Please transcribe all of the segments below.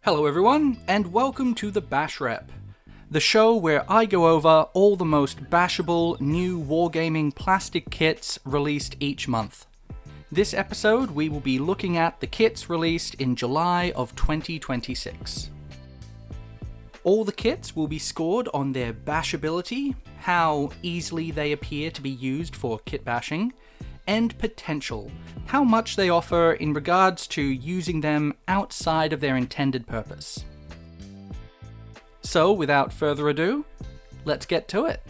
Hello everyone, and welcome to the Bash Rep, the show where I go over all the most bashable new wargaming plastic kits released each month. This episode we will be looking at the kits released in July of 2026. All the kits will be scored on their bashability, how easily they appear to be used for kit bashing, and potential, how much they offer in regards to using them outside of their intended purpose. So, without further ado, let's get to it.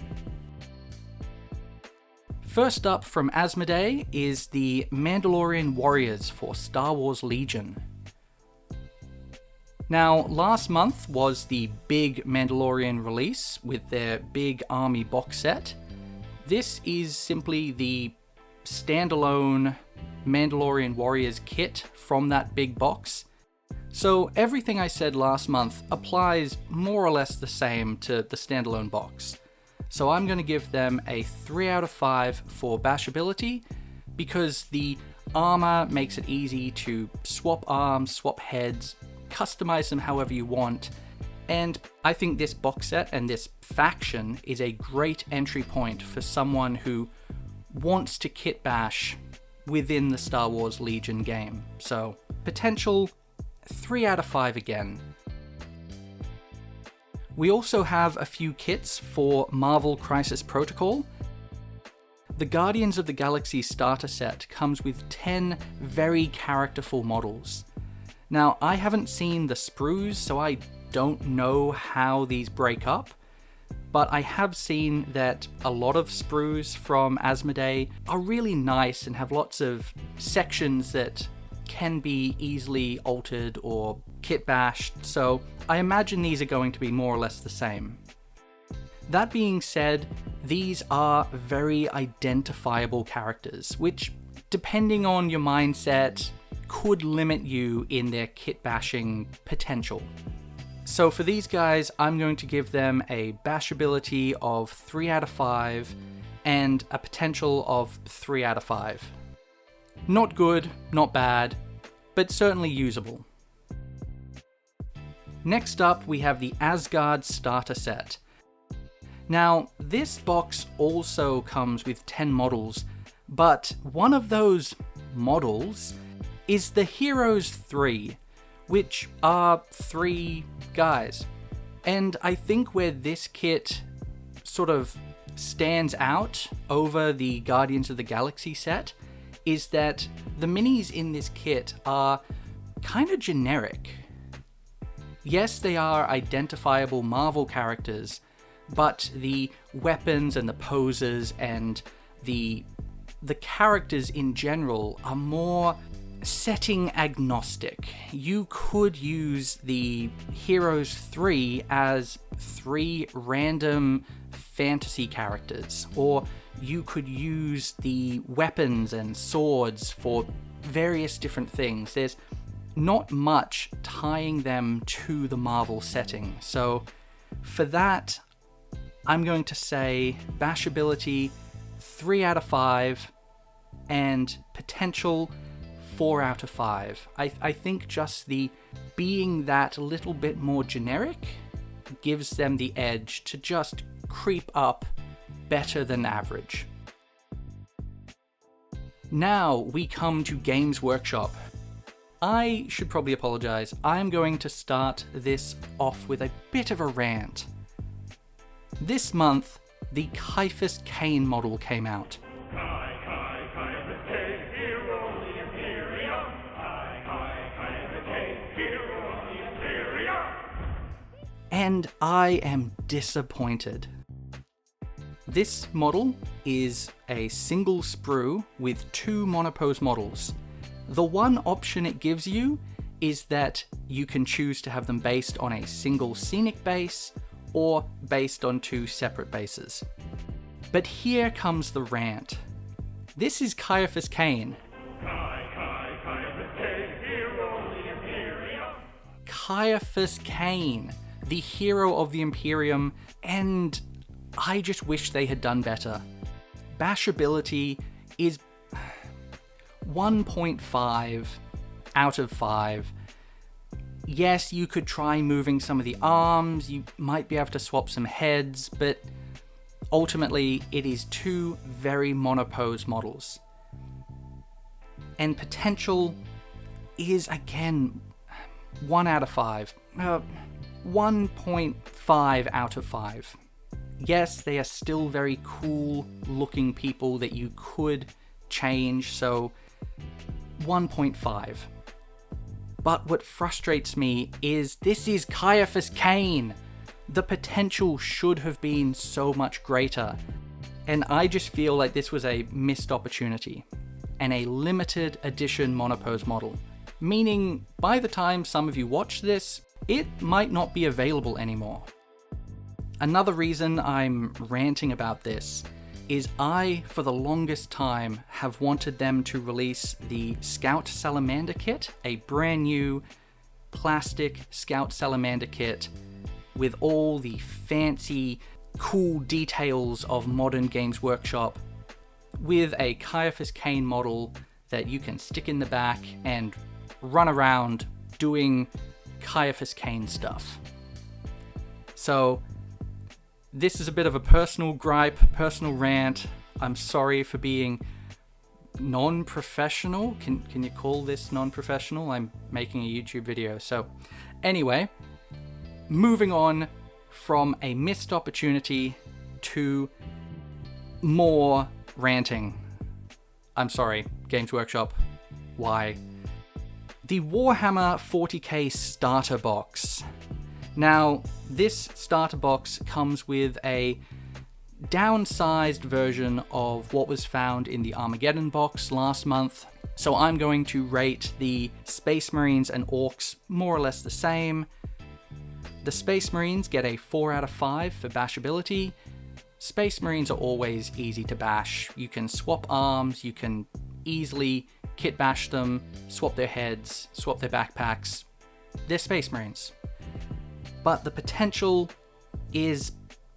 First up from Asmodee is the Mandalorian Warriors for Star Wars Legion. Now, last month was the big Mandalorian release with their big army box set. This is simply the standalone Mandalorian Warriors kit from that big box. So everything I said last month applies more or less the same to the standalone box. So I'm going to give them a 3 out of 5 for bashability because the armor makes it easy to swap arms, swap heads, customize them however you want. And I think this box set and this faction is a great entry point for someone who wants to kit bash within the Star Wars Legion game. So, potential 3 out of 5 again. We also have a few kits for Marvel Crisis Protocol. The Guardians of the Galaxy starter set comes with 10 very characterful models. Now, I haven't seen the sprues, so I don't know how these break up, but I have seen that a lot of sprues from Asmodee are really nice and have lots of sections that can be easily altered or kit bashed, so I imagine these are going to be more or less the same. That being said, these are very identifiable characters, which, depending on your mindset, could limit you in their kit bashing potential. So for these guys, I'm going to give them a bashability of 3 out of 5 and a potential of 3 out of 5. Not good, not bad, but certainly usable. Next up, we have the Asgard starter set. Now, this box also comes with 10 models, but one of those models is the Heroes 3, which are 3 guys. And I think where this kit sort of stands out over the Guardians of the Galaxy set is that the minis in this kit are kind of generic. Yes, they are identifiable Marvel characters, but the weapons and the poses and the characters in general are more setting agnostic. You could use the Heroes 3 as 3 random fantasy characters, or you could use the weapons and swords for various different things. There's not much tying them to the Marvel setting, so for that I'm going to say bashability 3 out of 5 and potential 4 out of 5. I think just the being that little bit more generic gives them the edge to just creep up better than average. Now we come to Games Workshop. I should probably apologize. I'm going to start this off with a bit of a rant. This month, the Caiaphas Cain model came out. And I am disappointed. This model is a single sprue with 2 monopose models. The one option it gives you is that you can choose to have them based on a single scenic base or based on 2 separate bases. But here comes the rant. This is Caiaphas Cain. Caiaphas Cain, the hero of the Imperium, and I just wish they had done better. Bashability is 1.5 out of 5. Yes, you could try moving some of the arms, you might be able to swap some heads, but ultimately it is two very monopose models. And potential is, again, 1 out of 5. 1.5 out of 5. Yes, they are still very cool looking people that you could change, so 1.5. But what frustrates me is this is Caiaphas Cain. The potential should have been so much greater. And I just feel like this was a missed opportunity and a limited edition monopose model. Meaning, by the time some of you watch this, it might not be available anymore. Another reason I'm ranting about this is I, for the longest time, have wanted them to release the Scout Salamander kit, a brand new plastic Scout Salamander kit with all the fancy, cool details of modern Games Workshop, with a Caiaphas Cain model that you can stick in the back and run around doing Caiaphas Cain stuff. So this is a bit of a personal gripe, personal rant. I'm sorry for being non-professional. Can you call this non-professional? I'm making a YouTube video. So anyway, moving on from a missed opportunity to more ranting. I'm sorry, Games Workshop. Why? The Warhammer 40k starter box. Now, this starter box comes with a downsized version of what was found in the Armageddon box last month. So I'm going to rate the Space Marines and Orcs more or less the same. The Space Marines get a 4 out of 5 for bashability. Space Marines are always easy to bash. You can swap arms, you can easily kit bash them, swap their heads, swap their backpacks. They're Space Marines. But the potential is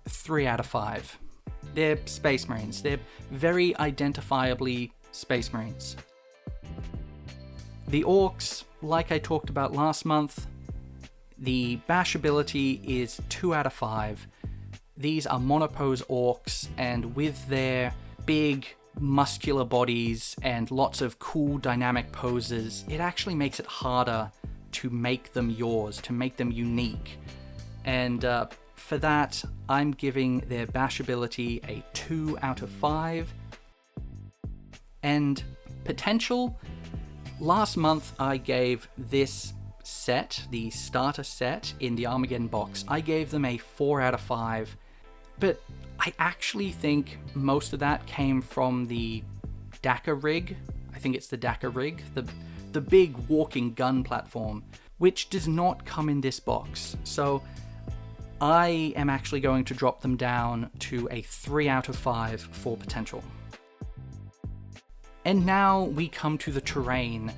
3 out of 5. They're Space Marines. They're very identifiably Space Marines. The Orcs, like I talked about last month, the bashability is 2 out of 5. These are monopose Orcs, and with their big muscular bodies and lots of cool dynamic poses, it actually makes it harder to make them yours, to make them unique. And for that, I'm giving their bashability a 2 out of 5. And potential, last month I gave this set, the starter set in the Armageddon box, I gave them a 4 out of 5. But I actually think most of that came from the Dakar rig. I think it's the Dakar rig, the big walking gun platform, which does not come in this box. So I am actually going to drop them down to a 3 out of 5 for potential. And now we come to the terrain.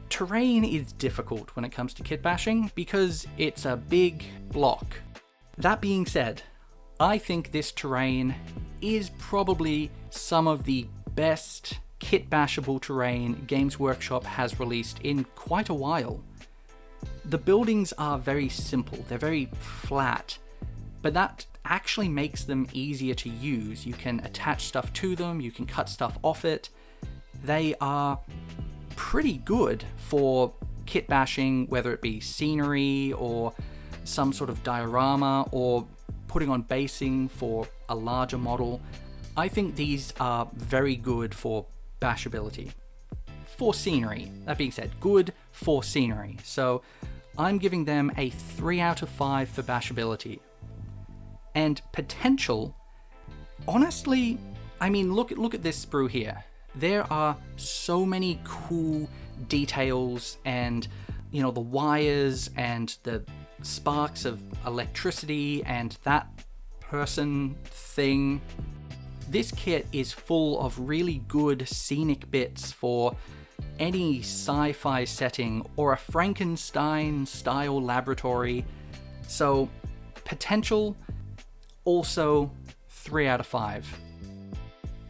Terrain is difficult when it comes to kit bashing because it's a big block. That being said, I think this terrain is probably some of the best kit bashable terrain Games Workshop has released in quite a while. The buildings are very simple, they're very flat, but that actually makes them easier to use. You can attach stuff to them, you can cut stuff off it. They are pretty good for kit bashing, whether it be scenery or some sort of diorama or putting on basing for a larger model. I think these are very good for bashability. For scenery, that being said, good for scenery. So I'm giving them a 3 out of 5 for bashability. And potential, honestly, I mean, look at this sprue here. There are so many cool details and, you know, the wires and the sparks of electricity and that person thing. This kit is full of really good scenic bits for any sci-fi setting or a Frankenstein-style laboratory. So, potential, also 3 out of 5.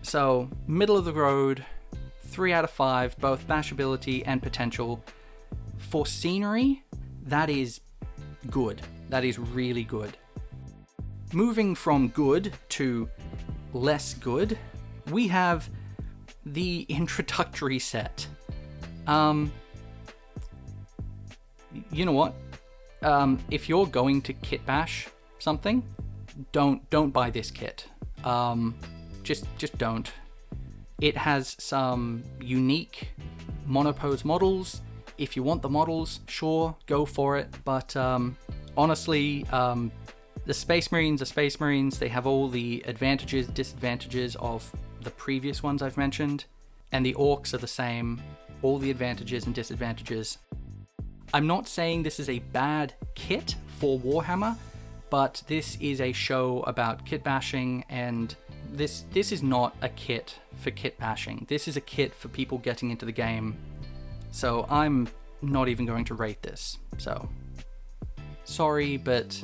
So, middle of the road, 3 out of 5, both bashability and potential. For scenery, that is good. That is really good. Moving from good to less good, we have the introductory set. You know what? If you're going to kit bash something, don't buy this kit. Just don't. It has some unique monopose models. If you want the models, sure, go for it. But honestly, the Space Marines are Space Marines. They have all the advantages, disadvantages of the previous ones I've mentioned. And the Orcs are the same. All the advantages and disadvantages. I'm not saying this is a bad kit for Warhammer, but this is a show about kit bashing, and this is not a kit for kit bashing. This is a kit for people getting into the game. So I'm not even going to rate this. So sorry, but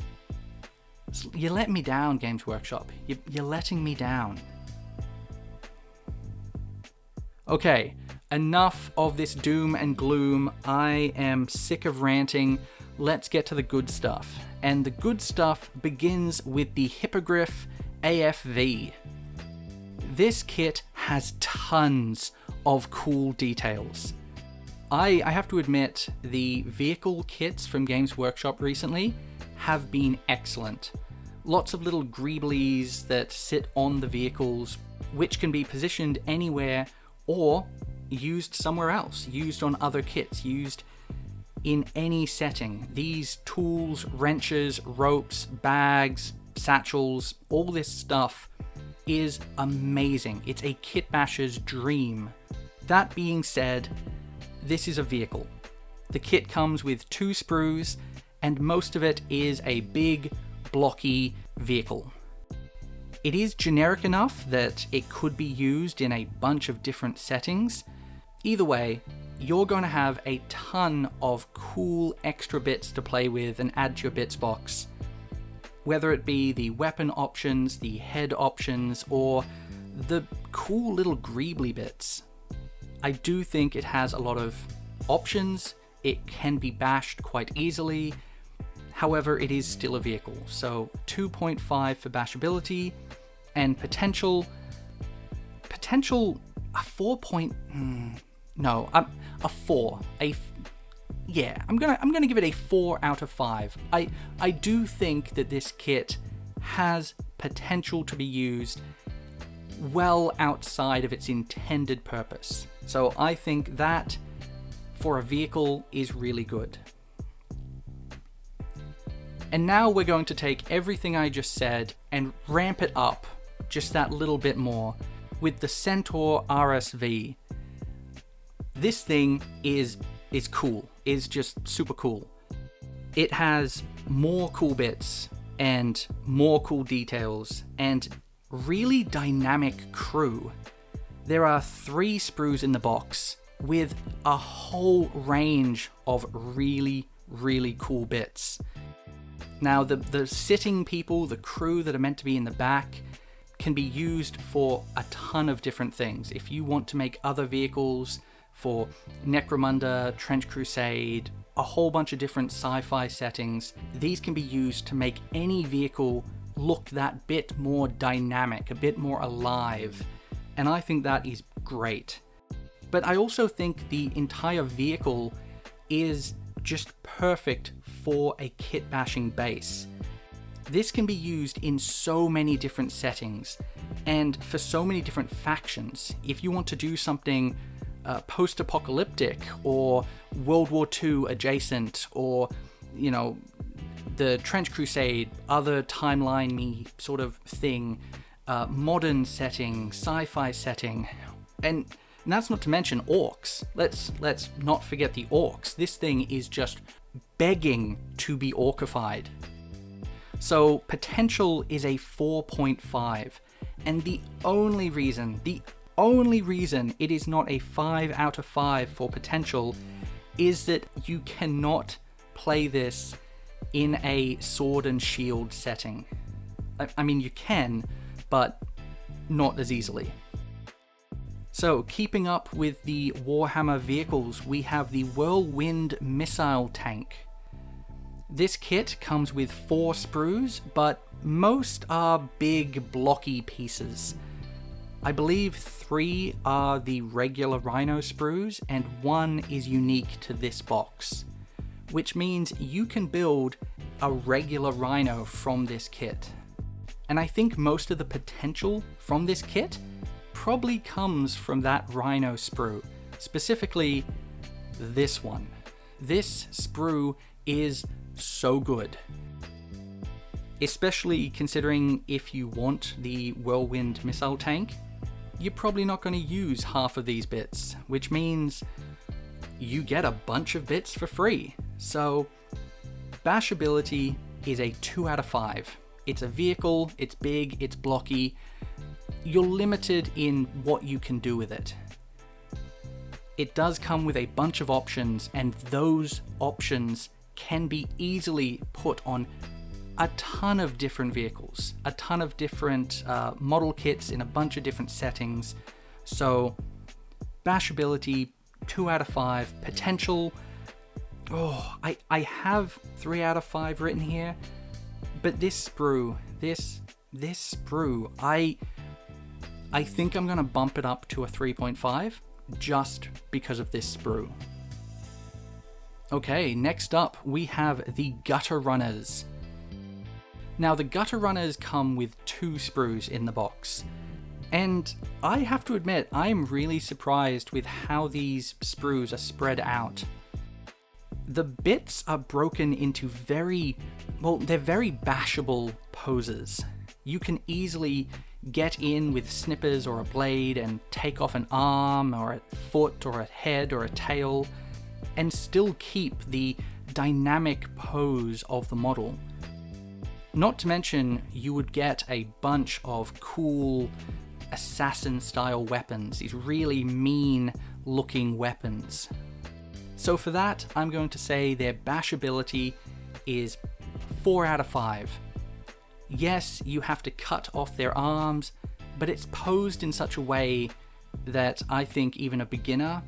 you're letting me down, Games Workshop. You're letting me down. Okay, enough of this doom and gloom. I am sick of ranting. Let's get to the good stuff. And the good stuff begins with the Hippogriff AFV. This kit has tons of cool details. I have to admit, the vehicle kits from Games Workshop recently have been excellent. Lots of little greeblies that sit on the vehicles, which can be positioned anywhere or used somewhere else, used on other kits, used in any setting. These tools, wrenches, ropes, bags, satchels, all this stuff is amazing. It's a kit basher's dream. That being said, this is a vehicle. The kit comes with 2 sprues, and most of it is a big, blocky vehicle. It is generic enough that it could be used in a bunch of different settings. Either way, you're going to have a ton of cool extra bits to play with and add to your bits box. Whether it be the weapon options, the head options, or the cool little greebly bits. I do think it has a lot of options. It can be bashed quite easily. However, it is still a vehicle. So 2.5 for bashability, and potential a 4 point, no, a 4. Yeah, I'm gonna give it a 4 out of 5. I do think that this kit has potential to be used well outside of its intended purpose. So I think that for a vehicle is really good. And now we're going to take everything I just said and ramp it up just that little bit more with the Centaur RSV. This thing is cool, is just super cool. It has more cool bits and more cool details and really dynamic crew. There are 3 sprues in the box with a whole range of really, really cool bits. Now, the sitting people, the crew that are meant to be in the back, can be used for a ton of different things. If you want to make other vehicles for Necromunda, Trench Crusade, a whole bunch of different sci-fi settings, these can be used to make any vehicle look that bit more dynamic, a bit more alive. And I think that is great. But I also think the entire vehicle is just perfect for a kit bashing base. This can be used in so many different settings and for so many different factions. If you want to do something post-apocalyptic or World War II adjacent, or, you know, the Trench Crusade, other timeline-y sort of thing, modern setting, sci-fi setting, and that's not to mention orcs. Let's not forget the orcs. This thing is just begging to be orcified. So potential is a 4.5, and the only reason it is not a 5 out of 5 for potential is that you cannot play this in a sword and shield setting. I mean, you can, but not as easily. So, keeping up with the Warhammer vehicles, we have the Whirlwind Missile Tank. This kit comes with 4 sprues, but most are big blocky pieces. I believe 3 are the regular Rhino sprues and 1 is unique to this box, which means you can build a regular Rhino from this kit. And I think most of the potential from this kit probably comes from that Rhino sprue, specifically this one. This sprue is so good. Especially considering if you want the Whirlwind missile tank, you're probably not going to use half of these bits, which means you get a bunch of bits for free. So bashability is a 2 out of 5. It's a vehicle, it's big, it's blocky. You're limited in what you can do with it. It does come with a bunch of options, and those options can be easily put on a ton of different vehicles, a ton of different model kits in a bunch of different settings. So bashability, 2 out of 5. Potential, I have 3 out of 5 written here, but this sprue, this sprue, I think I'm gonna bump it up to a 3.5 just because of this sprue. Okay, next up we have the Gutter Runners. Now the Gutter Runners come with 2 sprues in the box, and I have to admit I'm really surprised with how these sprues are spread out. The bits are broken into they're very bashable poses. You can easily get in with snippers or a blade and take off an arm or a foot or a head or a tail and still keep the dynamic pose of the model. Not to mention, you would get a bunch of cool assassin-style weapons, these really mean-looking weapons. So for that, I'm going to say their bashability is 4 out of 5. Yes, you have to cut off their arms, but it's posed in such a way that I think even a beginner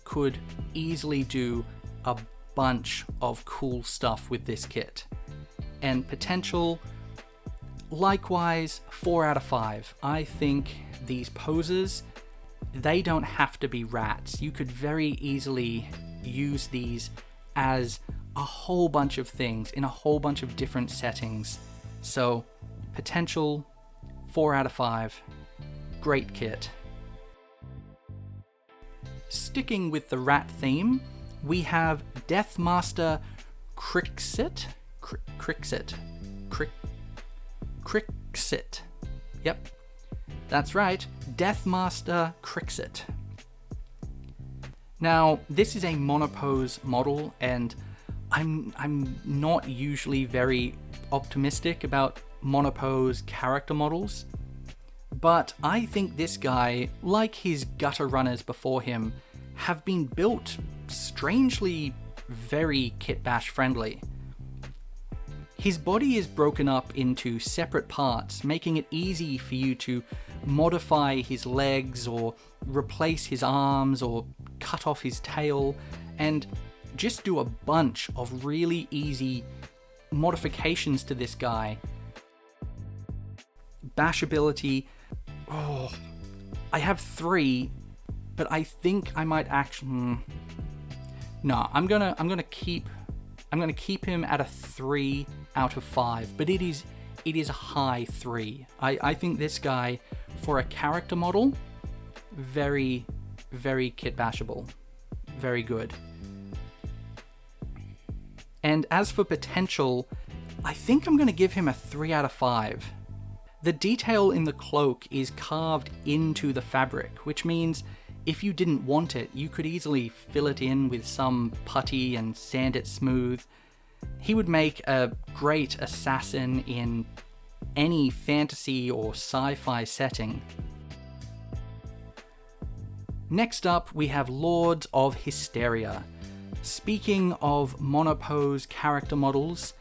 could easily do a bunch of cool stuff with this kit. And potential, likewise, 4 out of 5. I think these poses, they don't have to be rats. You could very easily use these as a whole bunch of things in a whole bunch of different settings. So, potential, 4 out of 5. Great kit. Sticking with the rat theme, we have Deathmaster Crixit. Crixit. Yep, that's right, Deathmaster Crixit. Now, this is a monopose model, and I'm not usually very optimistic about monopose character models, but I think this guy, like his Gutter Runners before him, have been built strangely very kitbash friendly. His body is broken up into separate parts, making it easy for you to modify his legs or replace his arms or cut off his tail and just do a bunch of really easy modifications to this guy. Bashability, I have 3, but I think I might actually, no, I'm gonna keep him at a 3 out of 5, but it is a high 3. I think this guy, for a character model, very, very kit bashable. Very good. And as for potential, I think I'm going to give him a 3 out of 5. The detail in the cloak is carved into the fabric, which means if you didn't want it, you could easily fill it in with some putty and sand it smooth. He would make a great assassin in any fantasy or sci-fi setting. Next up, we have Lords of Hysteria. Speaking of monopose character models,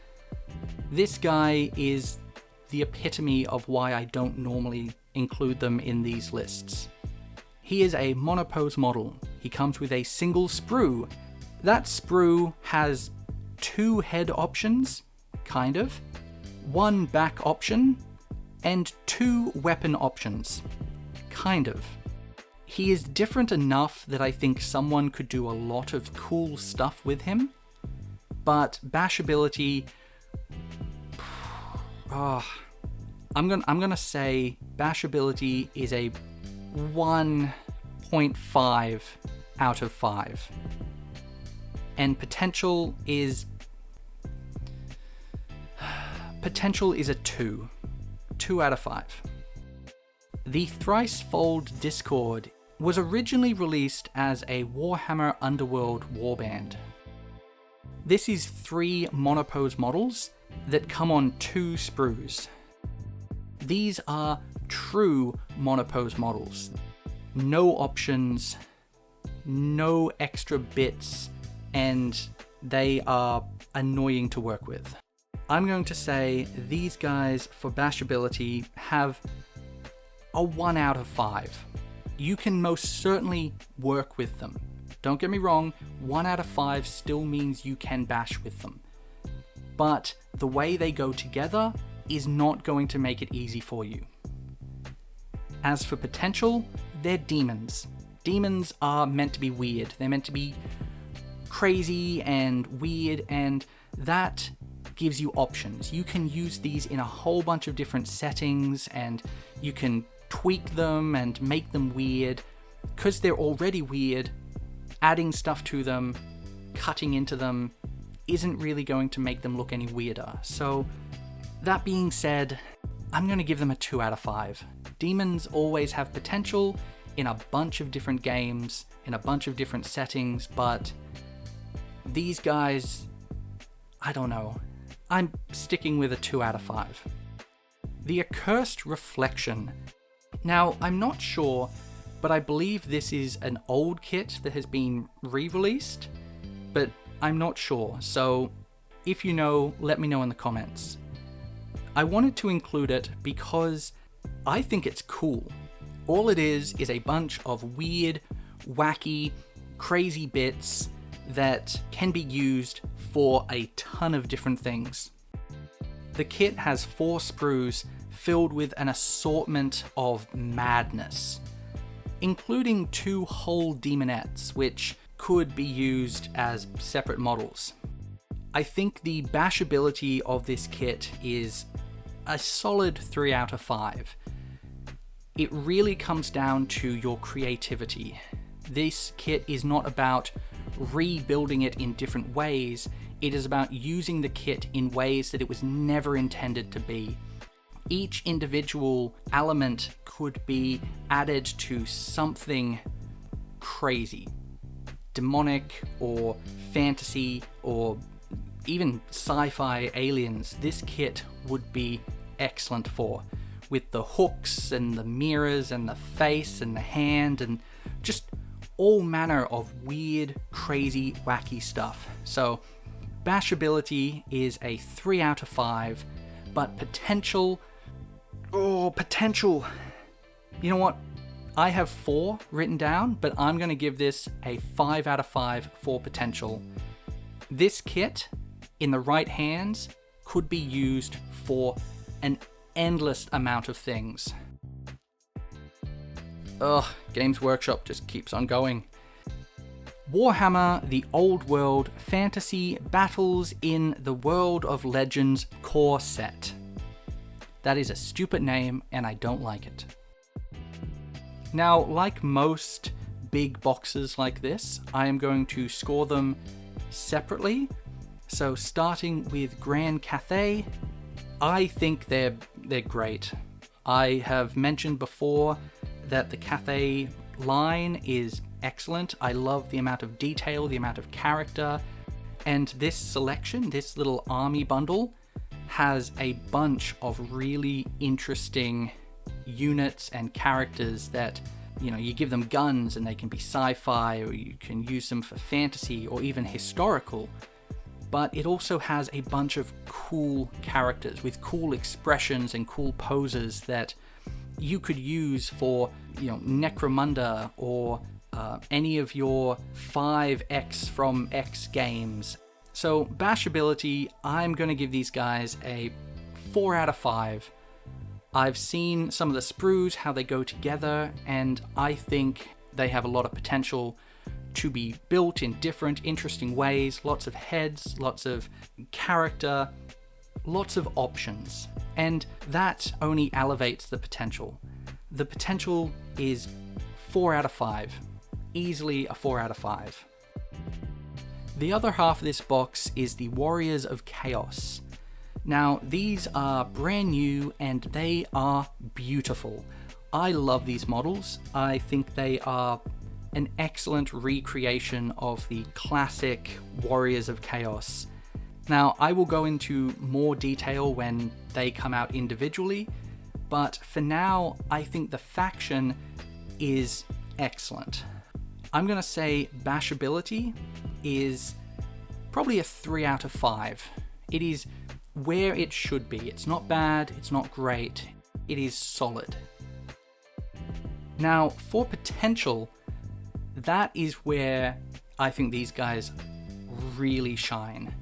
this guy is the epitome of why I don't normally include them in these lists. He is a monopose model. He comes with a single sprue. That sprue has 2 head options, kind of, 1 back option, and 2 weapon options, kind of. He is different enough that I think someone could do a lot of cool stuff with him, but bashability, I'm gonna say bashability is a 1.5 out of 5. And potential is a 2. 2 out of 5. The Thricefold Discord was originally released as a Warhammer Underworld warband. This is 3 monopose models that come on 2 sprues. These are true monopose models. No options, no extra bits, and they are annoying to work with. I'm going to say these guys, for bashability, have a 1 out of 5. You can most certainly work with them. Don't get me wrong, 1 out of 5 still means you can bash with them. But the way they go together is not going to make it easy for you. As for potential, they're demons. Demons are meant to be weird. They're meant to be crazy and weird, and that gives you options. You can use these in a whole bunch of different settings, and you can tweak them and make them weird. Because they're already weird, adding stuff to them, cutting into them, isn't really going to make them look any weirder. So, that being said, I'm going to give them a 2 out of 5. Demons always have potential in a bunch of different games, in a bunch of different settings, but these guys, I don't know. I'm sticking with a 2 out of 5. The Accursed Reflection. Now, I'm not sure, but I believe this is an old kit that has been re-released, but I'm not sure, so if you know, let me know in the comments. I wanted to include it because I think it's cool. All it is a bunch of weird, wacky, crazy bits that can be used for a ton of different things. The kit has 4 sprues filled with an assortment of madness, including 2 whole demonettes, which could be used as separate models. I think the bashability of this kit is a solid 3 out of 5. It really comes down to your creativity. This kit is not about rebuilding it in different ways, it is about using the kit in ways that it was never intended to be. Each individual element could be added to something crazy, demonic or fantasy or even sci-fi aliens. This kit would be excellent for, with the hooks and the mirrors and the face and the hand and just all manner of weird, crazy, wacky stuff. So bashability is a 3 out of 5, but potential, you know what? I have 4 written down, but I'm going to give this a 5 out of 5 for potential. This kit, in the right hands, could be used for an endless amount of things. Ugh, Games Workshop just keeps on going. Warhammer The Old World Fantasy Battles in the World of Legends core set. That is a stupid name and I don't like it. Now, like most big boxes like this, I am going to score them separately. So starting with Grand Cathay, I think they're great. I have mentioned before that the Cathay line is excellent. I love the amount of detail, the amount of character, and this selection, this little army bundle, has a bunch of really interesting units and characters that, you know, you give them guns and they can be sci-fi, or you can use them for fantasy or even historical. But it also has a bunch of cool characters with cool expressions and cool poses that you could use for, you know, Necromunda or any of your 5X from X games. So bashability, I'm going to give these guys a 4 out of 5. I've seen some of the sprues, how they go together, and I think they have a lot of potential to be built in different, interesting ways. Lots of heads, lots of character, lots of options. And that only elevates the potential. The potential is 4 out of 5. Easily a 4 out of 5. The other half of this box is the Warriors of Chaos. Now, these are brand new and they are beautiful. I love these models. I think they are an excellent recreation of the classic Warriors of Chaos. Now, I will go into more detail when they come out individually, but for now, I think the faction is excellent. I'm going to say bashability is probably a 3 out of 5. It is where it should be. It's not bad, it's not great, it is solid. Now, for potential, that is where I think these guys really shine.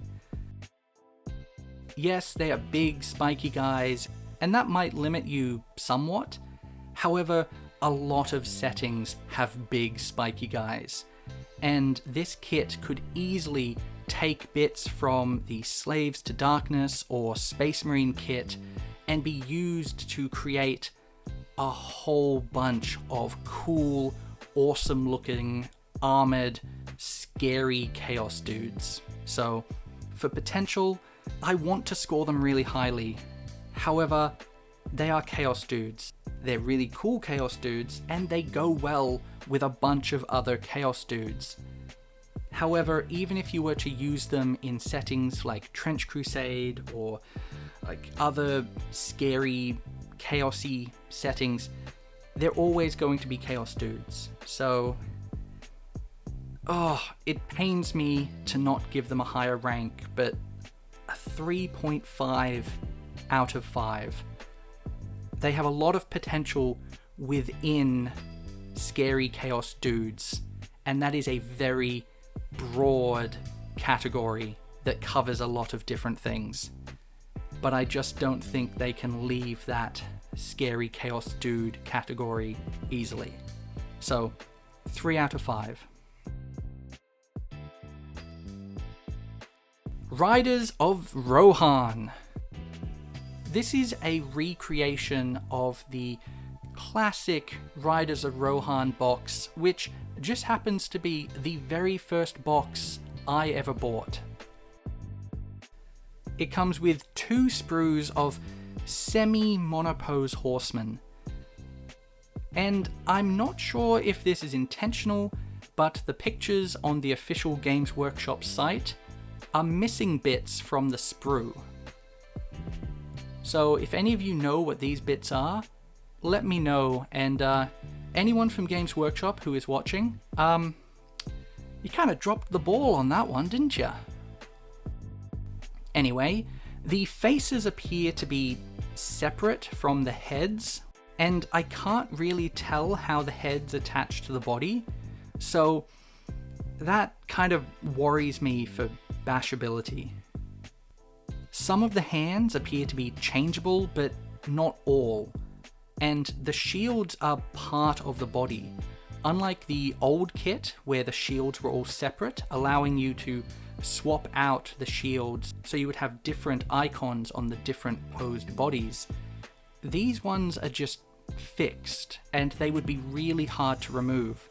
Yes, they are big, spiky guys, and that might limit you somewhat. However, a lot of settings have big, spiky guys, and this kit could easily take bits from the Slaves to Darkness or Space Marine kit and be used to create a whole bunch of cool, awesome looking, armored, scary chaos dudes. So for potential, I want to score them really highly. However, they are chaos dudes. They're really cool chaos dudes and they go well with a bunch of other chaos dudes. However, even if you were to use them in settings like Trench Crusade or like other scary, chaosy settings, they're always going to be chaos dudes. So, it pains me to not give them a higher rank, but a 3.5 out of 5. They have a lot of potential within scary chaos dudes, and that is a very broad category that covers a lot of different things. But I just don't think they can leave that scary chaos dude category easily. So 3 out of 5. Riders of Rohan. This is a recreation of the classic Riders of Rohan box, which just happens to be the very first box I ever bought. It comes with 2 sprues of semi-monopose horsemen. And I'm not sure if this is intentional, but the pictures on the official Games Workshop site are missing bits from the sprue. So if any of you know what these bits are, let me know, and anyone from Games Workshop who is watching, you kind of dropped the ball on that one, didn't you? Anyway, the faces appear to be separate from the heads, and I can't really tell how the heads attach to the body, so that kind of worries me for bashability. Some of the hands appear to be changeable, but not all. And the shields are part of the body. Unlike the old kit, where the shields were all separate, allowing you to swap out the shields so you would have different icons on the different posed bodies, these ones are just fixed, and they would be really hard to remove.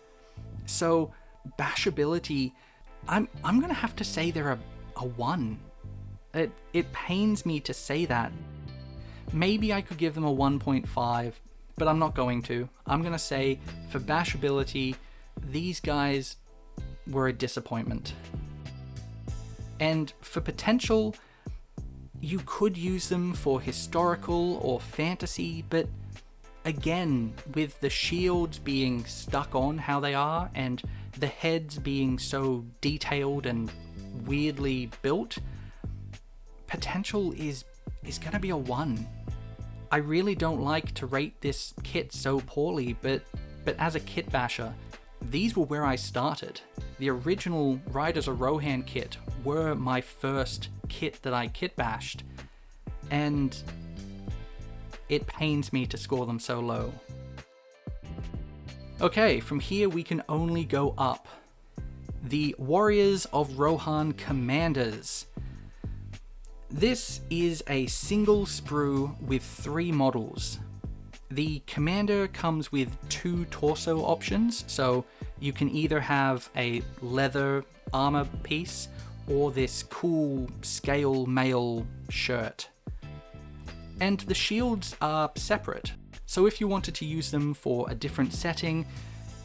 So, bashability, I'm gonna have to say they're a 1. It pains me to say that. Maybe I could give them a 1.5, but I'm not going to. I'm going to say, for bashability, these guys were a disappointment. And for potential, you could use them for historical or fantasy, but again, with the shields being stuck on how they are, and the heads being so detailed and weirdly built, potential is going to be a 1. I really don't like to rate this kit so poorly, but as a kit basher, these were where I started. The original Riders of Rohan kit were my first kit that I kitbashed, and it pains me to score them so low. Okay, from here we can only go up. The Warriors of Rohan Commanders. This is a single sprue with 3 models. The Commander comes with 2 torso options, so you can either have a leather armor piece or this cool scale mail shirt. And the shields are separate, so if you wanted to use them for a different setting,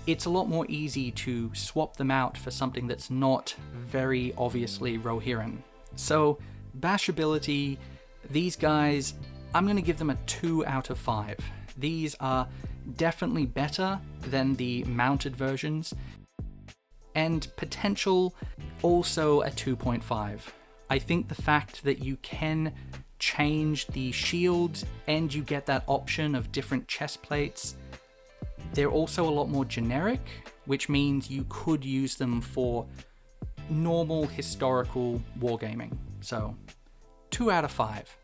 it's a lot more easy to swap them out for something that's not very obviously Rohirrim. So, bashability, these guys, I'm going to give them a 2 out of 5. These are definitely better than the mounted versions, and potential, also a 2.5. I think the fact that you can change the shields and you get that option of different chest plates, they're also a lot more generic, which means you could use them for normal historical wargaming. So, 2 out of 5.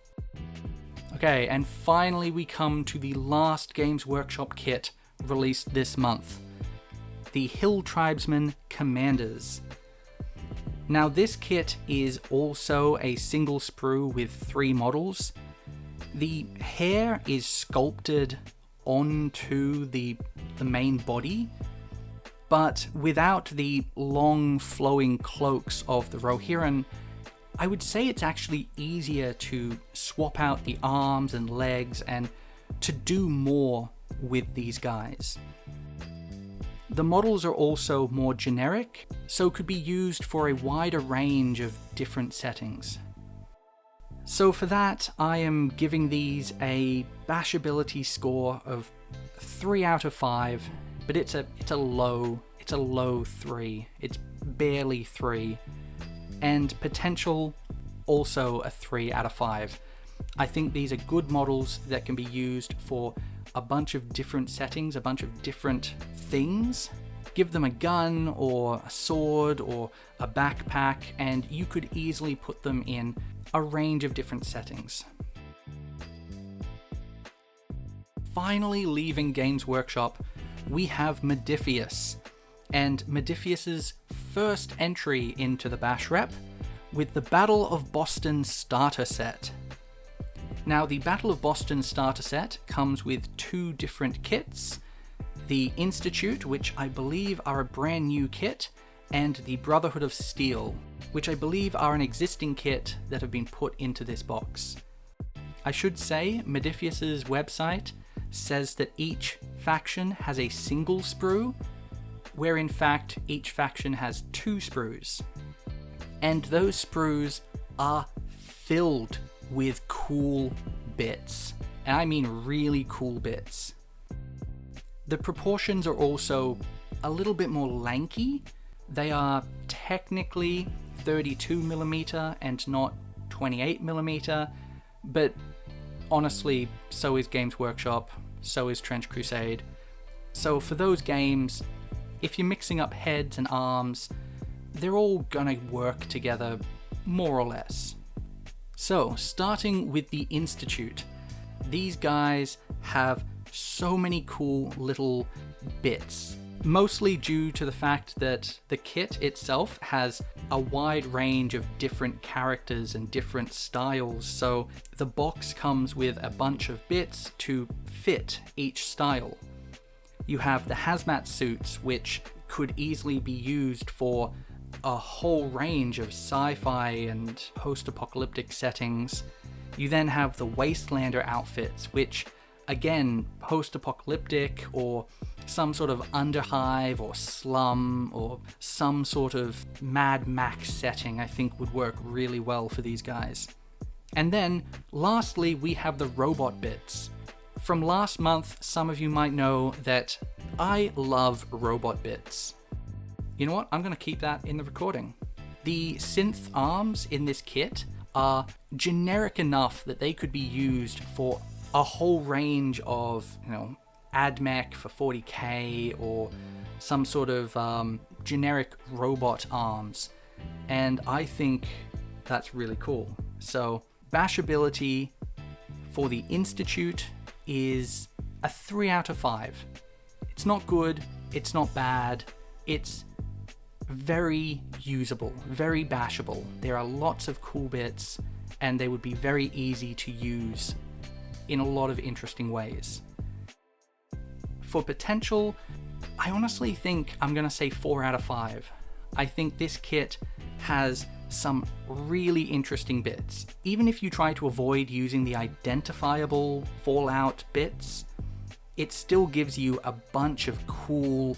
Okay, and finally we come to the last Games Workshop kit released this month. The Hill Tribesmen Commanders. Now this kit is also a single sprue with 3 models. The hair is sculpted onto the main body, but without the long flowing cloaks of the Rohirrim, I would say it's actually easier to swap out the arms and legs and to do more with these guys. The models are also more generic, so could be used for a wider range of different settings. So for that, I am giving these a bashability score of 3 out of 5, but it's a low 3. It's barely 3. And potential, also a 3 out of 5. I think these are good models that can be used for a bunch of different settings, a bunch of different things. Give them a gun or a sword or a backpack, and you could easily put them in a range of different settings. Finally leaving Games Workshop, we have Modiphius, and Modiphius's first entry into the Bash Rep with the Battle of Boston starter set. Now, the Battle of Boston starter set comes with 2 different kits, the Institute, which I believe are a brand new kit, and the Brotherhood of Steel, which I believe are an existing kit that have been put into this box. I should say, Modiphius's website says that each faction has a single sprue, where in fact each faction has 2 sprues. And those sprues are filled with cool bits. And I mean really cool bits. The proportions are also a little bit more lanky. They are technically 32mm and not 28mm, but honestly, so is Games Workshop, so is Trench Crusade. So for those games, if you're mixing up heads and arms, they're all gonna work together, more or less. So, starting with the Institute, these guys have so many cool little bits, mostly due to the fact that the kit itself has a wide range of different characters and different styles, so the box comes with a bunch of bits to fit each style. You have the hazmat suits, which could easily be used for a whole range of sci-fi and post-apocalyptic settings. You then have the Wastelander outfits, which, again, post-apocalyptic or some sort of underhive or slum or some sort of Mad Max setting, I think would work really well for these guys. And then, lastly, we have the robot bits. From last month, some of you might know that I love robot bits. You know what? I'm going to keep that in the recording. The synth arms in this kit are generic enough that they could be used for a whole range of, AdMech for 40k or some sort of generic robot arms, and I think that's really cool. So bashability for the Institute is a 3 out of 5. It's not good, it's not bad, it's very usable, very bashable. There are lots of cool bits, and they would be very easy to use in a lot of interesting ways. For potential, I honestly think I'm gonna say 4 out of 5. I think this kit has some really interesting bits. Even if you try to avoid using the identifiable Fallout bits, it still gives you a bunch of cool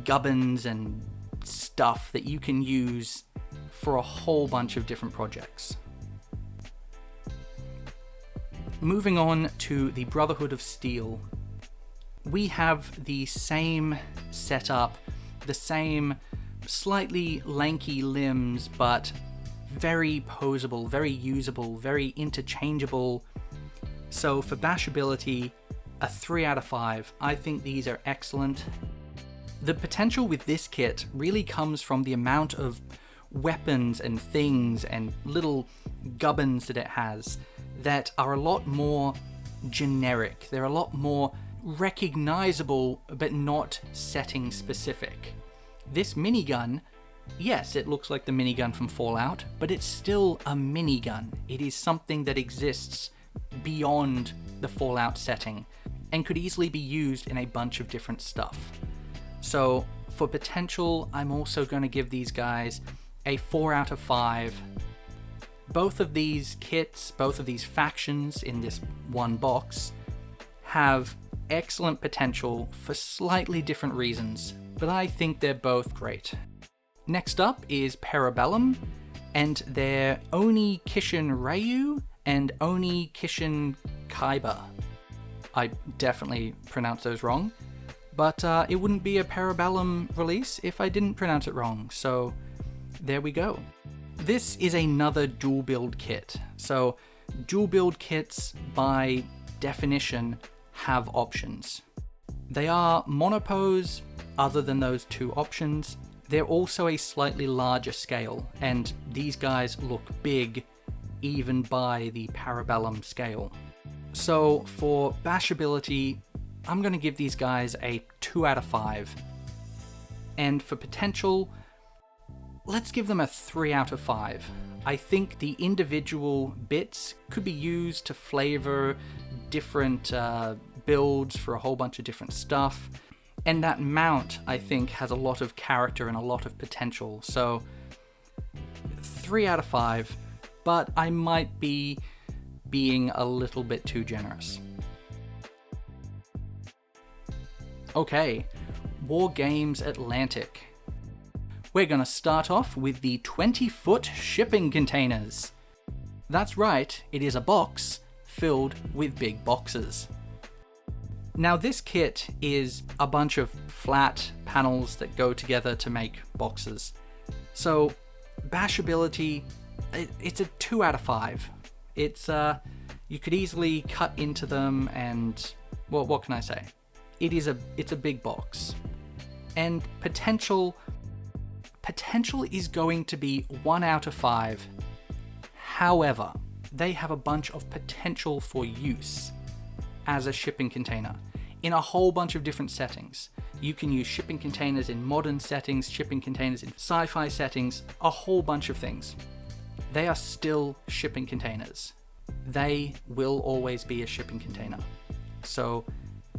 gubbins and stuff that you can use for a whole bunch of different projects. Moving on to the Brotherhood of Steel. We have the same setup, the same slightly lanky limbs, but very posable, very usable, very interchangeable. So for bashability, a 3 out of 5. I think these are excellent. The potential with this kit really comes from the amount of weapons and things and little gubbins that it has that are a lot more generic. They're a lot more recognizable, but not setting specific. This minigun, yes, it looks like the minigun from Fallout, but it's still a minigun. It is something that exists beyond the Fallout setting and could easily be used in a bunch of different stuff. So for potential, I'm also going to give these guys a 4 out of 5. Both of these kits, both of these factions in this one box, have excellent potential for slightly different reasons, but I think they're both great. Next up is Bellum, and their Oni Kishin Ryu and Oni Kishin Kaiba. I definitely pronounced those wrong, but it wouldn't be a Bellum release if I didn't pronounce it wrong, so there we go. This is another dual build kit. So dual build kits by definition have options. They are monopose other than those 2 options. They're also a slightly larger scale, and these guys look big even by the Bellum scale. So for bashability, I'm going to give these guys a 2 out of 5. And for potential, let's give them a 3 out of 5. I think the individual bits could be used to flavor different builds for a whole bunch of different stuff. And that mount, I think, has a lot of character and a lot of potential. So 3 out of 5, but I might be being a little bit too generous. Okay, Wargames Atlantic. We're going to start off with the 20-foot shipping containers. That's right, it is a box filled with big boxes. Now this kit is a bunch of flat panels that go together to make boxes. So bashability, it's a 2 out of 5. It's you could easily cut into them and, well, what can I say? It's a big box. And potential is going to be 1 out of 5. However, they have a bunch of potential for use as a shipping container in a whole bunch of different settings. You can use shipping containers in modern settings, shipping containers in sci-fi settings, a whole bunch of things. They are still shipping containers. They will always be a shipping container. So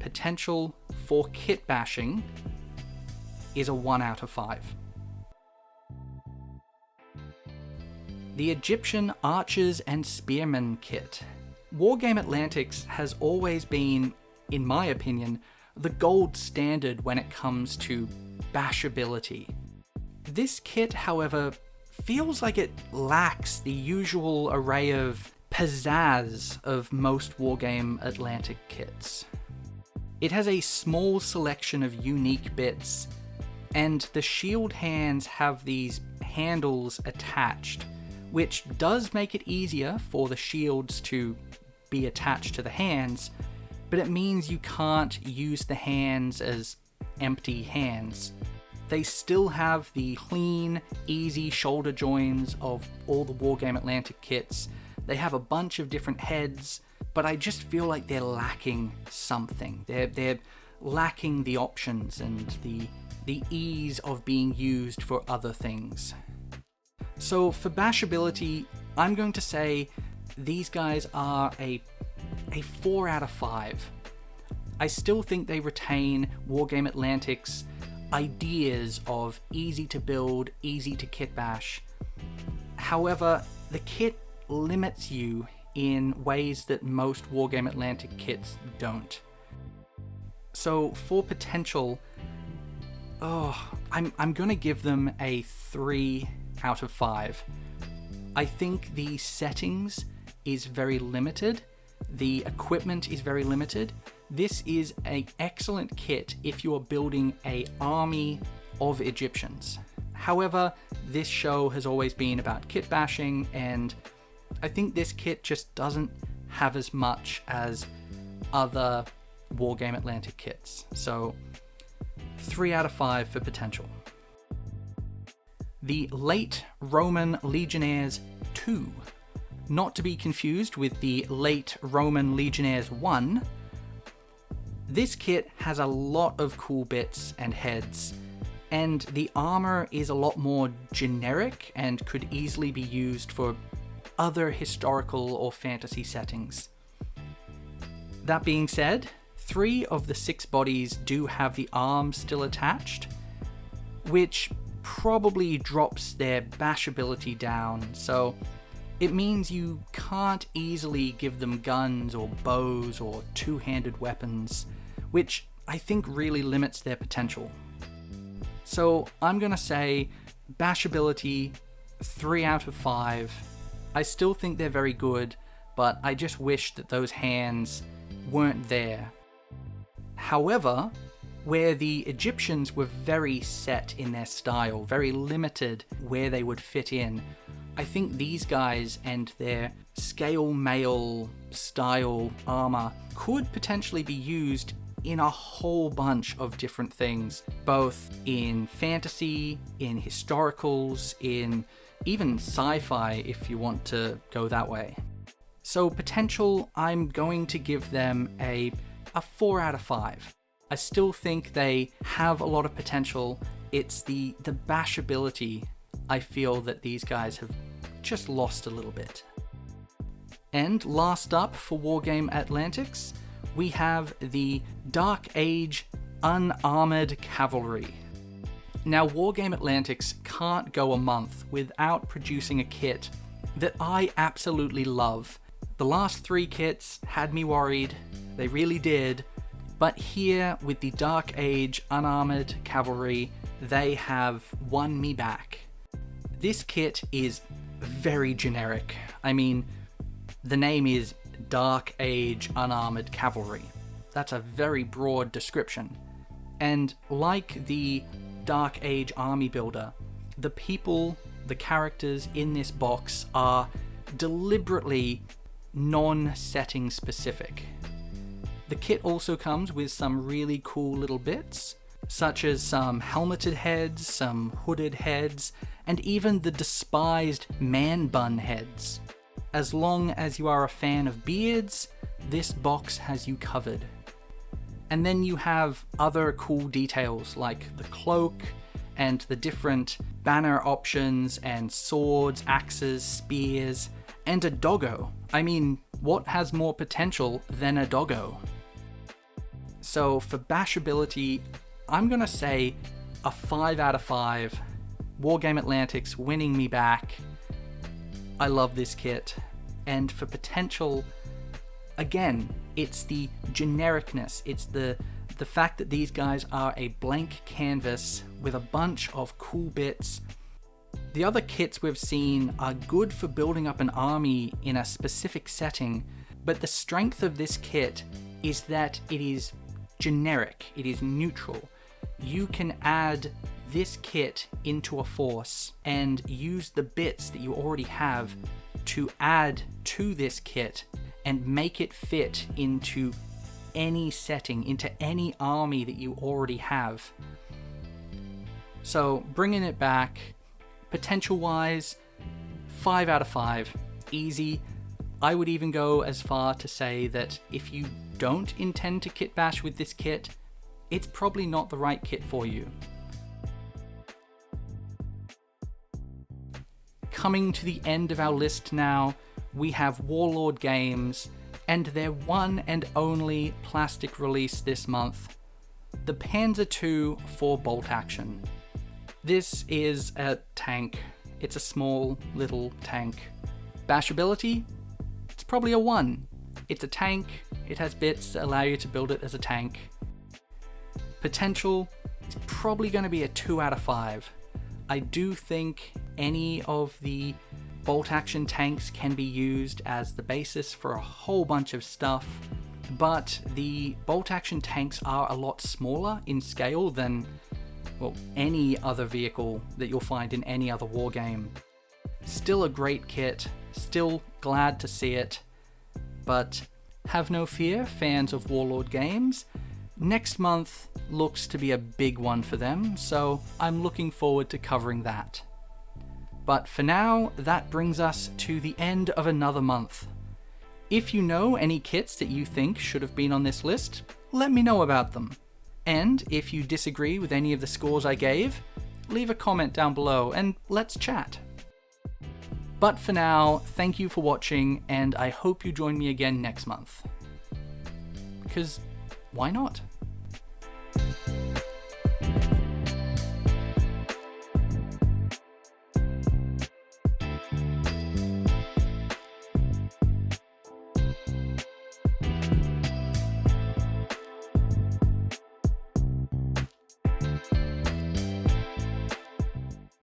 potential for kit bashing is a 1 out of 5. The Egyptian Archers and Spearmen kit. Wargame Atlantic's has always been, in my opinion, the gold standard when it comes to bashability. This kit, however, feels like it lacks the usual array of pizzazz of most Wargame Atlantic kits. It has a small selection of unique bits, and the shield hands have these handles attached, which does make it easier for the shields to be attached to the hands, but it means you can't use the hands as empty hands. They still have the clean, easy shoulder joins of all the Wargame Atlantic kits. They have a bunch of different heads, but I just feel like they're lacking something. They're lacking the options and the ease of being used for other things. So for bashability, I'm going to say these guys are a 4 out of 5. I still think they retain Wargame Atlantic's ideas of easy to build, easy to kit bash. However, the kit limits you in ways that most Wargame Atlantic kits don't. So for potential, I'm gonna give them a 3 out of 5. I think the settings is very limited. The equipment is very limited. This is an excellent kit if you are building an army of Egyptians. However, this show has always been about kit bashing, and I think this kit just doesn't have as much as other Wargame Atlantic kits. So 3 out of 5 for potential. The Late Roman Legionnaires 2. Not to be confused with the Late Roman Legionnaires 1. This kit has a lot of cool bits and heads, and the armor is a lot more generic and could easily be used for other historical or fantasy settings. That being said, 3 of the 6 bodies do have the arms still attached, which probably drops their bashability down, so it means you can't easily give them guns or bows or two-handed weapons, which I think really limits their potential. So I'm gonna say bashability 3 out of 5. I still think they're very good, but I just wish that those hands weren't there. However, where the Egyptians were very set in their style, very limited where they would fit in, I think these guys and their scale mail style armor could potentially be used in a whole bunch of different things, both in fantasy, in historicals, in even sci-fi if you want to go that way. So potential, I'm going to give them a 4 out of 5. I still think they have a lot of potential. It's the bashability I feel that these guys have just lost a little bit. And last up for Wargame Atlantics, we have the Dark Age Unarmored Cavalry. Now, Wargame Atlantics can't go a month without producing a kit that I absolutely love. The last 3 kits had me worried, they really did, but here with the Dark Age Unarmored Cavalry, they have won me back. This kit is very generic. I mean, the name is Dark Age Unarmored Cavalry. That's a very broad description. And like the Dark Age Army Builder, the people, the characters in this box are deliberately non-setting specific. The kit also comes with some really cool little bits, such as some helmeted heads, some hooded heads, and even the despised man bun heads. As long as you are a fan of beards, this box has you covered. And then you have other cool details like the cloak and the different banner options and swords, axes, spears, and a doggo. I mean, what has more potential than a doggo? So for bashability, I'm gonna say a 5 out of 5. Wargame Atlantic's winning me back. I love this kit. And for potential, again, it's the genericness. It's the fact that these guys are a blank canvas with a bunch of cool bits. The other kits we've seen are good for building up an army in a specific setting, but the strength of this kit is that it is generic, it is neutral. You can add this kit into a force and use the bits that you already have to add to this kit and make it fit into any setting, into any army that you already have. So bringing it back, potential-wise, 5 out of 5, easy. I would even go as far to say that if you don't intend to kit bash with this kit, it's probably not the right kit for you. Coming to the end of our list now, we have Warlord Games and their one and only plastic release this month, the Panzer II for bolt action. This is a tank. It's a small little tank. Bashability? It's probably a 1. It's a tank. It has bits that allow you to build it as a tank. Potential? It's probably going to be a 2 out of 5. I do think any of the bolt action tanks can be used as the basis for a whole bunch of stuff, but the bolt action tanks are a lot smaller in scale than, well, any other vehicle that you'll find in any other war game. Still a great kit, still glad to see it, but have no fear, fans of Warlord Games. Next month looks to be a big one for them, so I'm looking forward to covering that. But for now, that brings us to the end of another month. If you know any kits that you think should have been on this list, let me know about them. And if you disagree with any of the scores I gave, leave a comment down below and let's chat. But for now, thank you for watching, and I hope you join me again next month. Because why not?